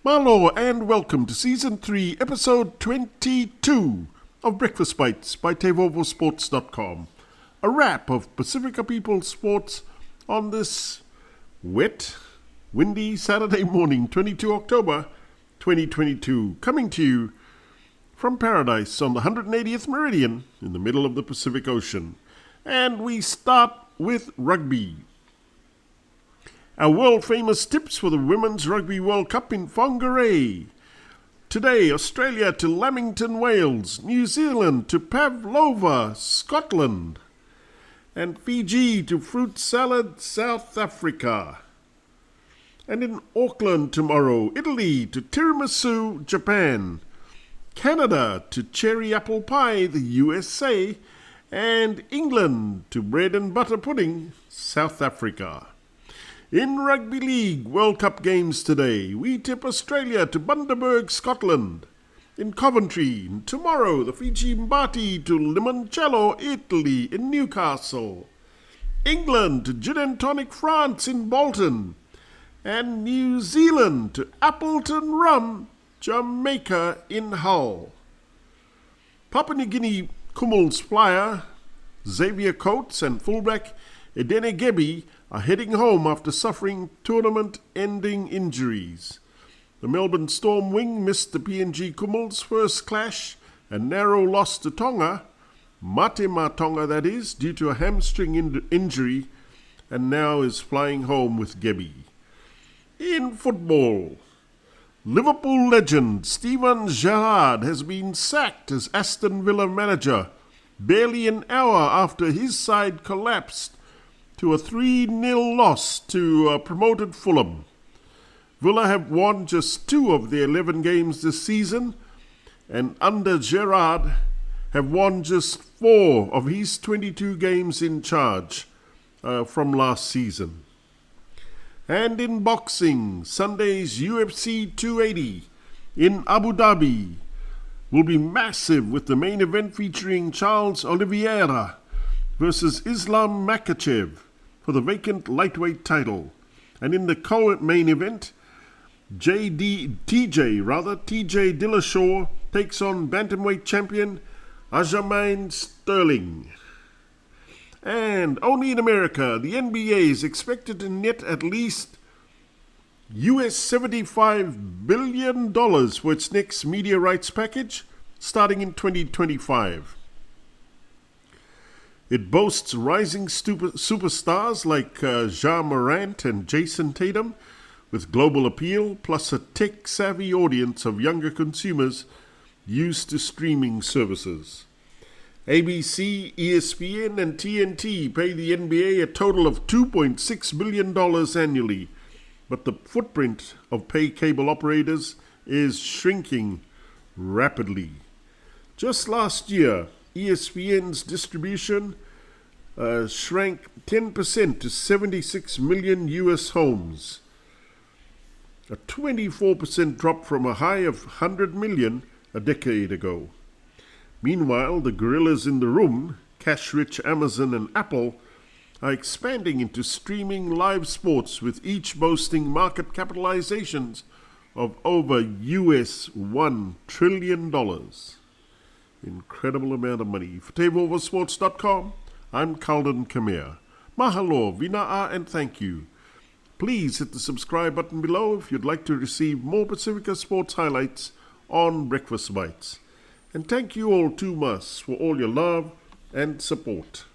Malo, and welcome to Season 3, Episode 22 of Breakfast Bites by TeivovoSports.com. A wrap of Pasifika Peoples sports on this wet, windy Saturday morning, 22 October 2022, coming to you from paradise on the 180th meridian in the middle of the Pacific Ocean. And we start with rugby. Our world-famous tips for the Women's Rugby World Cup in Whangarei. Today, Australia to Lamington, Wales. New Zealand to Pavlova, Scotland. And Fiji to Fruit Salad, South Africa. And in Auckland tomorrow, Italy to tiramisu, Japan. Canada to cherry apple pie, the USA. And England to bread and butter pudding, South Africa. In Rugby League World Cup games today, we tip Australia to Bundaberg, Scotland. In Coventry, tomorrow, the Fiji Bati to Limoncello, Italy, in Newcastle. England to Gin and Tonic, France, in Bolton. And New Zealand to Appleton Rum, Jamaica, in Hull. Papua New Guinea Kumuls flyer Xavier and Fullback Edene Gebbie are heading home after suffering tournament-ending injuries. The Melbourne Storm Wing missed the PNG Kumuls' first clash and narrow loss to Tonga, Tonga that is, due to a hamstring injury, and now is flying home with Gebbie. In football, Liverpool legend Steven Gerrard has been sacked as Aston Villa manager barely an hour after his side collapsed to a 3-0 loss to promoted Fulham. Villa have won just 2 of their 11 games this season, and under Gerrard have won just 4 of his 22 games in charge from last season. And in boxing, Sunday's UFC 280 in Abu Dhabi will be massive, with the main event featuring Charles Oliveira versus Islam Makhachev for the vacant lightweight title. And in the co-main event, TJ Dillashaw takes on bantamweight champion Aljamain Sterling. And only in America, the NBA is expected to net at least US $75 billion for its next media rights package, starting in 2025. It boasts rising superstars like Ja Morant and Jason Tatum with global appeal, plus a tech-savvy audience of younger consumers used to streaming services. ABC, ESPN, and TNT pay the NBA a total of $2.6 billion annually, but the footprint of pay cable operators is shrinking rapidly. Just last year, ESPN's distribution shrank 10% to 76 million US homes, a 24% drop from a high of 100 million a decade ago. Meanwhile, the gorillas in the room, cash-rich Amazon and Apple, are expanding into streaming live sports, with each boasting market capitalizations of over US $1 trillion. Incredible amount of money. For TeivovoSports.com, I'm Calden Khmer. Mahalo, vina'a, and thank you. Please hit the subscribe button below if you'd like to receive more Pasifika sports highlights on Breakfast Bites. And thank you all too much for all your love and support.